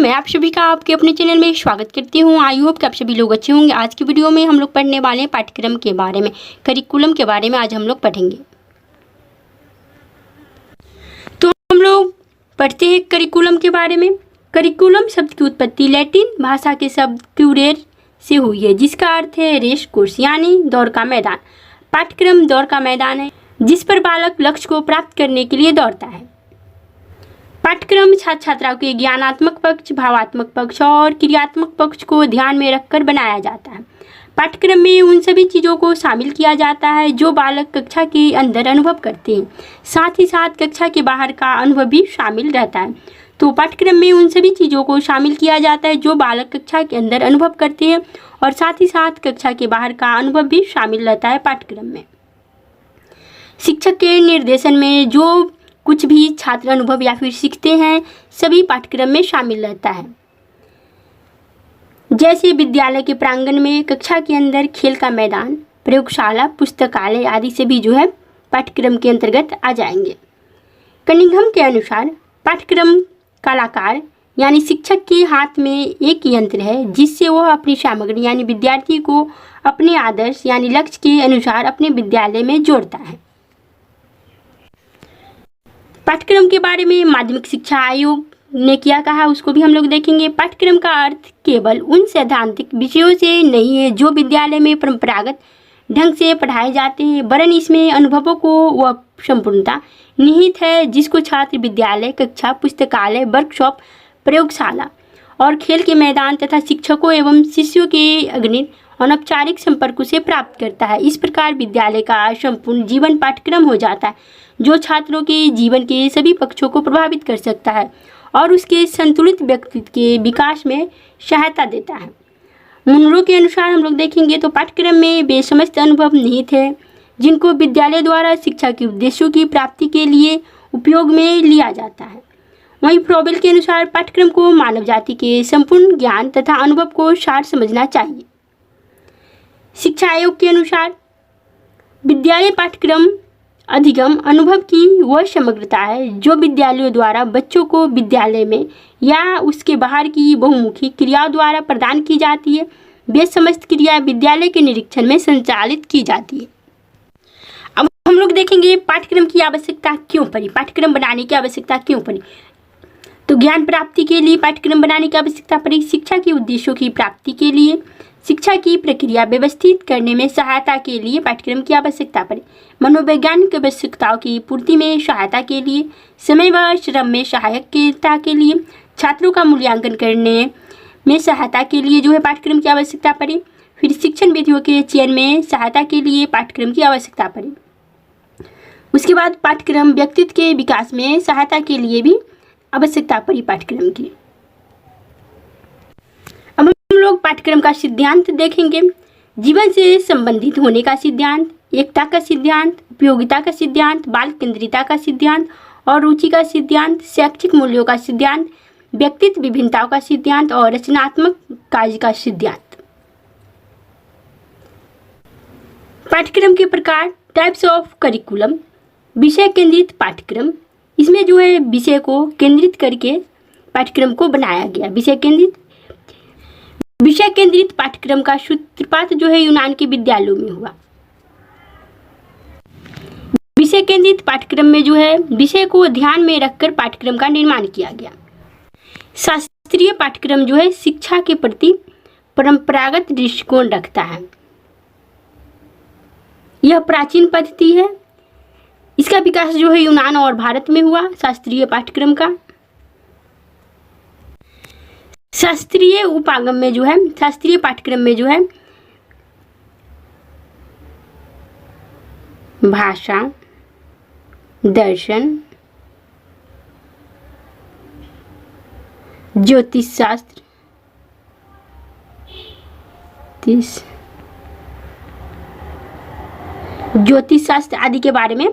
मैं आप सभी का आपके अपने चैनल में स्वागत करती हूं। आई होप कि आप सभी लोग अच्छे होंगे। आज की वीडियो में हम लोग पढ़ने वाले हैं पाठ्यक्रम के बारे में, करिकुलम के बारे में आज हम लोग पढ़ेंगे। तो हम लोग पढ़ते हैं करिकुलम के बारे में। करिकुलम शब्द की उत्पत्ति लैटिन भाषा के शब्द क्यूरेर से हुई है, जिसका अर्थ है रेस कोर्स यानी दौड़ का मैदान। पाठ्यक्रम दौड़ का मैदान है जिस पर बालक लक्ष्य को प्राप्त करने के लिए दौड़ता है। पाठ्यक्रम छात्र छात्राओं के ज्ञानात्मक पक्ष, भावात्मक पक्ष और क्रियात्मक पक्ष को ध्यान में रखकर बनाया जाता है। पाठ्यक्रम में उन सभी चीज़ों को शामिल किया जाता है जो बालक कक्षा के अंदर अनुभव करते हैं, साथ ही साथ कक्षा के बाहर का अनुभव भी शामिल रहता है। तो पाठ्यक्रम में उन सभी चीज़ों को शामिल किया जाता है जो बालक कक्षा के अंदर अनुभव करते हैं और साथ ही साथ कक्षा के बाहर का अनुभव भी शामिल रहता है पाठ्यक्रम में। शिक्षक के निर्देशन में जो कुछ भी छात्र अनुभव या फिर सीखते हैं सभी पाठ्यक्रम में शामिल रहता है। जैसे विद्यालय के प्रांगण में, कक्षा के अंदर खेल का मैदान, प्रयोगशाला, पुस्तकालय आदि से भी जो है पाठ्यक्रम के अंतर्गत आ जाएंगे। कनिंघम के अनुसार पाठ्यक्रम कलाकार यानी शिक्षक के हाथ में एक यंत्र है जिससे वह अपनी सामग्री यानी विद्यार्थी को अपने आदर्श यानी लक्ष्य के अनुसार अपने विद्यालय में जोड़ता है। पाठ्यक्रम के बारे में माध्यमिक शिक्षा आयोग ने क्या कहा उसको भी हम लोग देखेंगे। पाठ्यक्रम का अर्थ केवल उन सैद्धांतिक विषयों से नहीं है जो विद्यालय में परंपरागत ढंग से पढ़ाए जाते हैं, वरन इसमें अनुभवों को वह संपूर्णता निहित है जिसको छात्र विद्यालय, कक्षा, पुस्तकालय, वर्कशॉप, प्रयोगशाला और खेल के मैदान तथा शिक्षकों एवं शिष्यों के अगणित अनौपचारिक संपर्कों से प्राप्त करता है। इस प्रकार विद्यालय का संपूर्ण जीवन पाठ्यक्रम हो जाता है जो छात्रों के जीवन के सभी पक्षों को प्रभावित कर सकता है और उसके संतुलित व्यक्तित्व के विकास में सहायता देता है। मुनरो के अनुसार हम लोग देखेंगे तो पाठ्यक्रम में वे समस्त अनुभव निहित है जिनको विद्यालय द्वारा शिक्षा के उद्देश्यों की प्राप्ति के लिए उपयोग में लिया जाता है। वहीं फ्रोबेल के अनुसार पाठ्यक्रम को मानव जाति के संपूर्ण ज्ञान तथा अनुभव को सार समझना चाहिए। शिक्षा आयोग के अनुसार विद्यालय पाठ्यक्रम अधिगम अनुभव की वह समग्रता है जो विद्यालयों द्वारा बच्चों को विद्यालय में या उसके बाहर की बहुमुखी क्रियाओं द्वारा प्रदान की जाती है। वे समस्त क्रिया विद्यालय के निरीक्षण में संचालित की जाती है। अब हम लोग देखेंगे पाठ्यक्रम की आवश्यकता क्यों पड़ी, पाठ्यक्रम बनाने की आवश्यकता क्यों पड़ी। तो ज्ञान प्राप्ति के लिए पाठ्यक्रम बनाने की आवश्यकता पड़ी, शिक्षा के उद्देश्यों की प्राप्ति के लिए, शिक्षा की प्रक्रिया व्यवस्थित करने में सहायता के लिए पाठ्यक्रम की आवश्यकता पड़ी, मनोवैज्ञानिक आवश्यकताओं की पूर्ति में सहायता के लिए, समय व श्रम में सहायकता के लिए, छात्रों का मूल्यांकन करने में सहायता के लिए जो है पाठ्यक्रम की आवश्यकता पड़ी, फिर शिक्षण विधियों के चयन में सहायता के लिए पाठ्यक्रम की आवश्यकता पड़ी। उसके बाद पाठ्यक्रम व्यक्तित्व के विकास में सहायता के लिए भी आवश्यकता पड़ी पाठ्यक्रम की। अब हम लोग पाठ्यक्रम का सिद्धांत देखेंगे। जीवन से संबंधित होने का सिद्धांत, एकता का सिद्धांत, उपयोगिता का सिद्धांत, बाल केंद्रिता का सिद्धांत और रुचि का सिद्धांत, शैक्षिक मूल्यों का सिद्धांत, व्यक्तित्व विभिन्नताओं का सिद्धांत और रचनात्मक कार्य का सिद्धांत। पाठ्यक्रम के प्रकार, टाइप्स ऑफ करिकुलम। विषय केंद्रित पाठ्यक्रम, इसमें जो है विषय को केंद्रित करके पाठ्यक्रम को बनाया गया। विषय केंद्रित पाठ्यक्रम का सूत्रपात जो है यूनान के विद्यालयों में हुआ। विषय केंद्रित पाठ्यक्रम में जो है विषय को ध्यान में रखकर पाठ्यक्रम का निर्माण किया गया। शास्त्रीय पाठ्यक्रम जो है शिक्षा के प्रति परंपरागत दृष्टिकोण रखता है। यह प्राचीन पद्धति है। इसका विकास जो है यूनान और भारत में हुआ शास्त्रीय पाठ्यक्रम का। शास्त्रीय उपागम में जो है शास्त्रीय पाठ्यक्रम में जो है भाषा, दर्शन, ज्योतिष शास्त्र, आदि के बारे में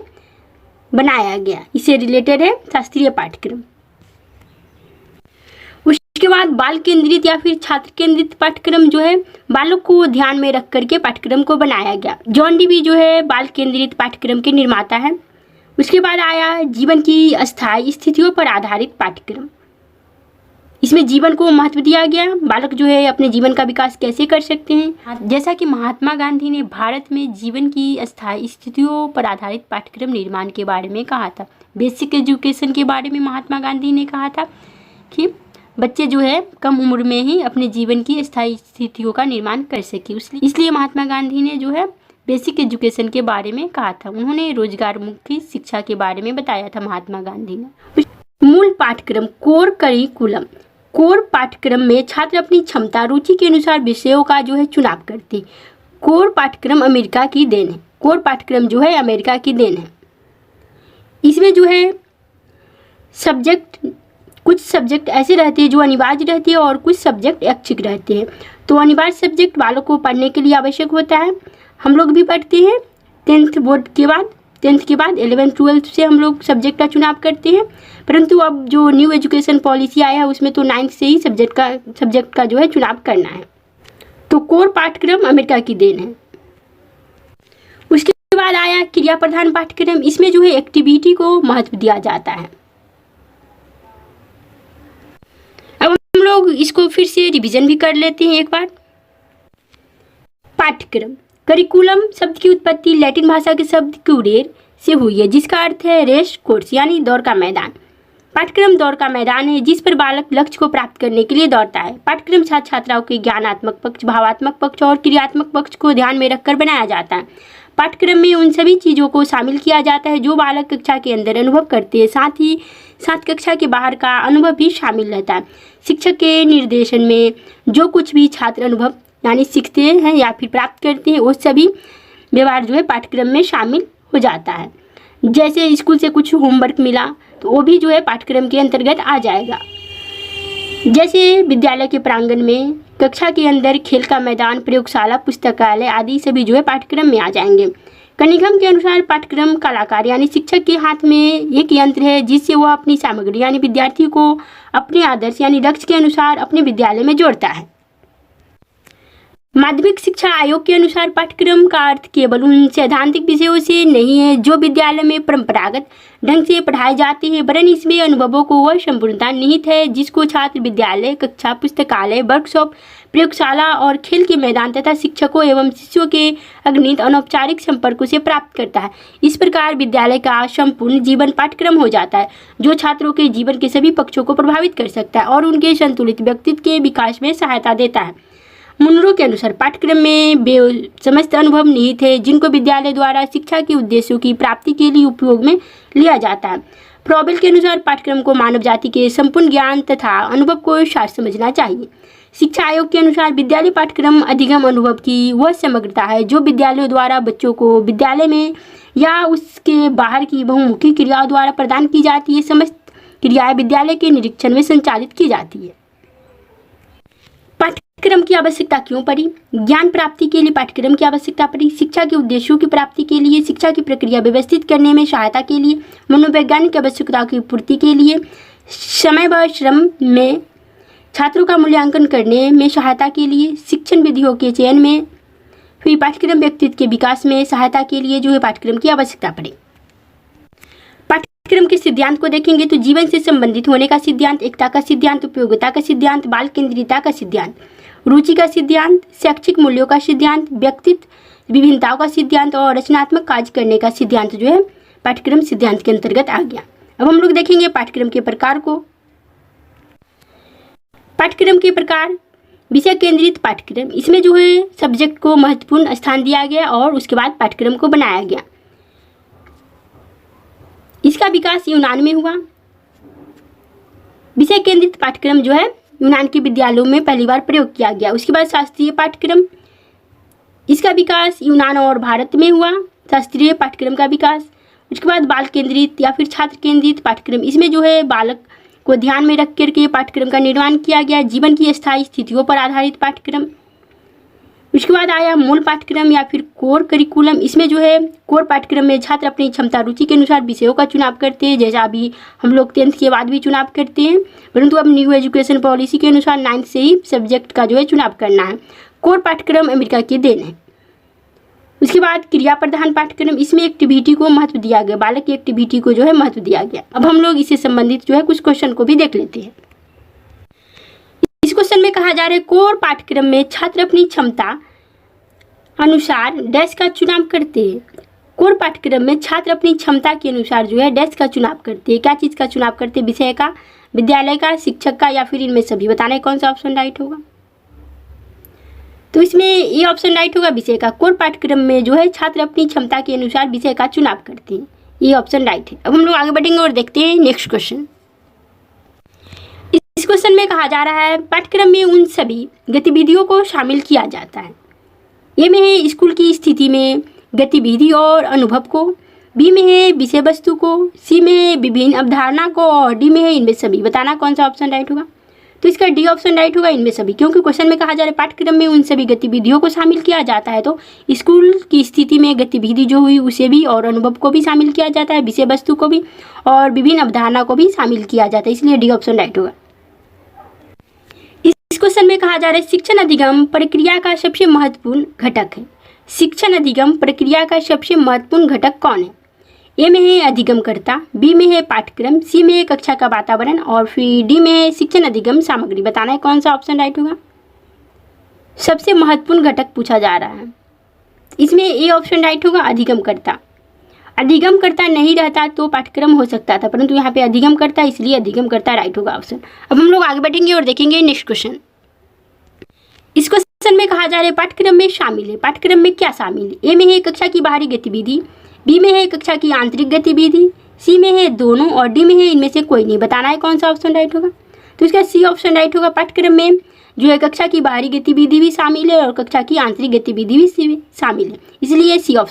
बनाया गया। इससे रिलेटेड है शास्त्रीय पाठ्यक्रम। उसके बाद बाल केंद्रित या फिर छात्र केंद्रित पाठ्यक्रम जो है बालों को ध्यान में रख करके पाठ्यक्रम को बनाया गया। जॉन डीवी जो है बाल केंद्रित पाठ्यक्रम के निर्माता है। उसके बाद आया जीवन की अस्थायी स्थितियों पर आधारित पाठ्यक्रम। इसमें जीवन को महत्व दिया गया, बालक जो है अपने जीवन का विकास कैसे कर सकते हैं। जैसा कि महात्मा गांधी ने भारत में जीवन की अस्थायी स्थितियों पर आधारित पाठ्यक्रम निर्माण के बारे में कहा था, बेसिक एजुकेशन के बारे में महात्मा गांधी ने कहा था कि बच्चे जो है कम उम्र में ही अपने जीवन की अस्थायी स्थितियों का निर्माण कर सके। इसलिए महात्मा गांधी ने जो है बेसिक एजुकेशन के बारे में कहा था। उन्होंने रोजगारमुखी शिक्षा के बारे में बताया था महात्मा गांधी ने। मूल पाठ्यक्रम कोर करिकुलम। कोर पाठ्यक्रम में छात्र अपनी क्षमता रुचि के अनुसार विषयों का जो है चुनाव करते। कोर पाठ्यक्रम अमेरिका की देन है। कोर पाठ्यक्रम जो है अमेरिका की देन है। इसमें जो है कुछ सब्जेक्ट ऐसे रहते हैं जो अनिवार्य रहते हैं और कुछ सब्जेक्ट ऐच्छिक रहते हैं। तो अनिवार्य सब्जेक्ट बालक को पढ़ने के लिए आवश्यक होता है। हम लोग भी पढ़ते हैं 10th बोर्ड के बाद, 10th के बाद 11th 12th से हम लोग सब्जेक्ट का चुनाव करते हैं। परंतु अब जो न्यू एजुकेशन पॉलिसी आया है उसमें तो 9th से ही सब्जेक्ट का जो है चुनाव करना है। तो कोर पाठ्यक्रम अमेरिका की देन है। उसके बाद आया क्रिया प्रधान पाठ्यक्रम। इसमें जो है एक्टिविटी को महत्व दिया जाता है। अब हम लोग इसको फिर से रिवीजन भी कर लेते हैं एक बार। पाठ्यक्रम करिकुलम शब्द की उत्पत्ति लैटिन भाषा के शब्द क्यूरेर से हुई है, जिसका अर्थ है रेस कोर्स यानी दौड़ का मैदान। पाठ्यक्रम दौड़ का मैदान है जिस पर बालक लक्ष्य को प्राप्त करने के लिए दौड़ता है। पाठ्यक्रम छात्र छात्राओं के ज्ञानात्मक पक्ष, भावात्मक पक्ष और क्रियात्मक पक्ष को ध्यान में रखकर बनाया जाता है। पाठ्यक्रम में उन सभी चीज़ों को शामिल किया जाता है जो बालक कक्षा के अंदर अनुभव करते हैं, साथ ही साथ कक्षा के बाहर का अनुभव भी शामिल रहता है। शिक्षक के निर्देशन में जो कुछ भी छात्र अनुभव यानी सीखते हैं या फिर प्राप्त करते हैं वो सभी व्यवहार जो है पाठ्यक्रम में शामिल हो जाता है। जैसे स्कूल से कुछ होमवर्क मिला तो वो भी जो है पाठ्यक्रम के अंतर्गत आ जाएगा। जैसे विद्यालय के प्रांगण में, कक्षा के अंदर खेल का मैदान, प्रयोगशाला, पुस्तकालय आदि सभी जो है पाठ्यक्रम में आ जाएंगे। कनिघम के अनुसार पाठ्यक्रम कलाकार यानी शिक्षक के हाथ में एक यंत्र है जिससे वह अपनी सामग्री यानी विद्यार्थी को अपने आदर्श यानी लक्ष्य के अनुसार अपने विद्यालय में जोड़ता है। माध्यमिक शिक्षा आयोग के अनुसार पाठ्यक्रम का अर्थ केवल उन सैद्धांतिक विषयों से नहीं है जो विद्यालय में परंपरागत ढंग से पढ़ाए जाते हैं, वरन इसमें अनुभवों को वह संपूर्णता निहित है जिसको छात्र विद्यालय, कक्षा, पुस्तकालय, वर्कशॉप, प्रयोगशाला और खेल के मैदान तथा शिक्षकों एवं शिष्यों के अगणित अनौपचारिक संपर्कों से प्राप्त करता है। इस प्रकार विद्यालय का संपूर्ण जीवन पाठ्यक्रम हो जाता है जो छात्रों के जीवन के सभी पक्षों को प्रभावित कर सकता है और उनके संतुलित व्यक्तित्व के विकास में सहायता देता है। मुनरो के अनुसार पाठ्यक्रम में वे समस्त अनुभव निहित है जिनको विद्यालय द्वारा शिक्षा के उद्देश्यों की प्राप्ति के लिए उपयोग में लिया जाता है। फ्रॉबेल के अनुसार पाठ्यक्रम को मानव जाति के संपूर्ण ज्ञान तथा अनुभव को सार समझना चाहिए। शिक्षा आयोग के अनुसार विद्यालय पाठ्यक्रम अधिगम अनुभव की वह समग्रता है जो विद्यालयों द्वारा बच्चों को विद्यालय में या उसके बाहर की बहुमुखी क्रियाओं द्वारा प्रदान की जाती है। समस्त क्रियाएं विद्यालय के निरीक्षण में संचालित की जाती है। पाठ्यक्रम की आवश्यकता क्यों पड़ी? ज्ञान प्राप्ति के लिए पाठ्यक्रम की आवश्यकता पड़ी। शिक्षा के उद्देश्यों की प्राप्ति के लिए, शिक्षा की प्रक्रिया व्यवस्थित करने में सहायता के लिए, मनोवैज्ञानिक आवश्यकताओं की पूर्ति के लिए, समय व श्रम में छात्रों का मूल्यांकन करने में सहायता के लिए, शिक्षण विधियों के चयन में, फिर पाठ्यक्रम व्यक्तित्व के विकास में सहायता के लिए जो है पाठ्यक्रम की आवश्यकता पड़ी। पाठ्यक्रम के सिद्धांत को देखेंगे तो जीवन से संबंधित होने का सिद्धांत, एकता का सिद्धांत, उपयोगिता का सिद्धांत, बाल केंद्रितता का सिद्धांत, रुचि का सिद्धांत, शैक्षिक मूल्यों का सिद्धांत, व्यक्तित्व विभिन्नताओं का सिद्धांत और रचनात्मक कार्य करने का सिद्धांत जो है पाठ्यक्रम सिद्धांत के अंतर्गत आ गया। अब हम लोग देखेंगे पाठ्यक्रम के प्रकार को। पाठ्यक्रम के प्रकार, विषय केंद्रित पाठ्यक्रम, इसमें जो है सब्जेक्ट को महत्वपूर्ण स्थान दिया गया और उसके बाद पाठ्यक्रम को बनाया गया। इसका विकास यूनान में हुआ। विषय केंद्रित पाठ्यक्रम जो है यूनान के विद्यालयों में पहली बार प्रयोग किया गया। उसके बाद शास्त्रीय पाठ्यक्रम, इसका विकास यूनान और भारत में हुआ। शास्त्रीय पाठ्यक्रम का विकास। उसके बाद बाल केंद्रित या फिर छात्र केंद्रित पाठ्यक्रम, इसमें जो है बालक को ध्यान में रख करके पाठ्यक्रम का निर्माण किया गया। जीवन की स्थायी स्थितियों पर आधारित पाठ्यक्रम। उसके बाद आया मूल पाठ्यक्रम या फिर कोर करिकुलम। इसमें जो है कोर पाठ्यक्रम में छात्र अपनी क्षमता रुचि के अनुसार विषयों का चुनाव करते हैं, जैसा अभी हम लोग 10th के बाद भी चुनाव करते हैं, परंतु अब न्यू एजुकेशन पॉलिसी के अनुसार 9th से ही सब्जेक्ट का जो है चुनाव करना है। कोर पाठ्यक्रम अमेरिका की देन है। उसके बाद क्रिया प्रधान पाठ्यक्रम, इसमें एक्टिविटी को महत्व दिया गया, बालक की एक्टिविटी को जो है महत्व दिया गया। अब हम लोग इससे संबंधित जो है कुछ क्वेश्चन को भी देख लेते हैं। कहा जा रहा है कोर पाठ्यक्रम में छात्र अपनी क्षमता अनुसार डैश का चुनाव करते हैं। कोर पाठ्यक्रम में छात्र अपनी क्षमता के अनुसार जो है डैश का चुनाव करते हैं। क्या चीज़ का चुनाव करते हैं? विषय का, विद्यालय का, शिक्षक का या फिर इनमें सभी। बताना है कौन सा ऑप्शन राइट होगा। तो इसमें ये ऑप्शन राइट होगा विषय का। कोर पाठ्यक्रम में जो है छात्र अपनी क्षमता के अनुसार विषय का चुनाव करते हैं, ये ऑप्शन राइट है। अब हम लोग आगे बढ़ेंगे और देखते हैं नेक्स्ट क्वेश्चन। इस क्वेश्चन में कहा जा रहा है पाठ्यक्रम में उन सभी गतिविधियों को शामिल किया जाता है। ए में है स्कूल की स्थिति में गतिविधि और अनुभव को, बी में है विषय वस्तु को, सी में है विभिन्न अवधारणा को और डी में है इनमें सभी। बताना कौन सा ऑप्शन राइट होगा। तो इसका डी ऑप्शन राइट होगा, इनमें सभी। क्योंकि क्वेश्चन में कहा जा रहा है पाठ्यक्रम में उन सभी गतिविधियों को शामिल किया जाता है, तो स्कूल की स्थिति में गतिविधि जो हुई उसे भी और अनुभव को भी शामिल किया जाता है, विषय वस्तु को भी और विभिन्न अवधारणा को भी शामिल किया जाता है, इसलिए डी ऑप्शन राइट होगा। इस क्वेश्चन में कहा जा रहा है शिक्षण अधिगम प्रक्रिया का सबसे महत्वपूर्ण घटक है। शिक्षण अधिगम प्रक्रिया का सबसे महत्वपूर्ण घटक कौन है? ए में है अधिगमकर्ता, बी में है पाठ्यक्रम, सी में है कक्षा का वातावरण और फिर डी में है शिक्षण अधिगम सामग्री। बताना है कौन सा ऑप्शन राइट होगा। सबसे महत्वपूर्ण घटक पूछा जा रहा है, इसमें ए ऑप्शन राइट होगा, अधिगमकर्ता। अधिगमकर्ता नहीं रहता तो पाठ्यक्रम हो सकता था, परंतु यहाँ पे अधिगमकर्ता, इसलिए अधिगमकर्ता राइट होगा ऑप्शन। अब हम लोग आगे बढ़ेंगे और देखेंगे नेक्स्ट क्वेश्चन। इस क्वेश्चन में कहा जा रहा है पाठ्यक्रम में शामिल है। पाठ्यक्रम में क्या शामिल है? ए में है कक्षा की बाहरी गतिविधि, बी में है कक्षा की आंतरिक गतिविधि, सी में है दोनों और डी में है इनमें से कोई नहीं। बताना है कौन सा ऑप्शन राइट होगा। तो इसका सी ऑप्शन राइट होगा। पाठ्यक्रम में जो है कक्षा की बाहरी गतिविधि भी शामिल है और कक्षा की आंतरिक गतिविधि भी शामिल है, इसलिए सी ऑप्शन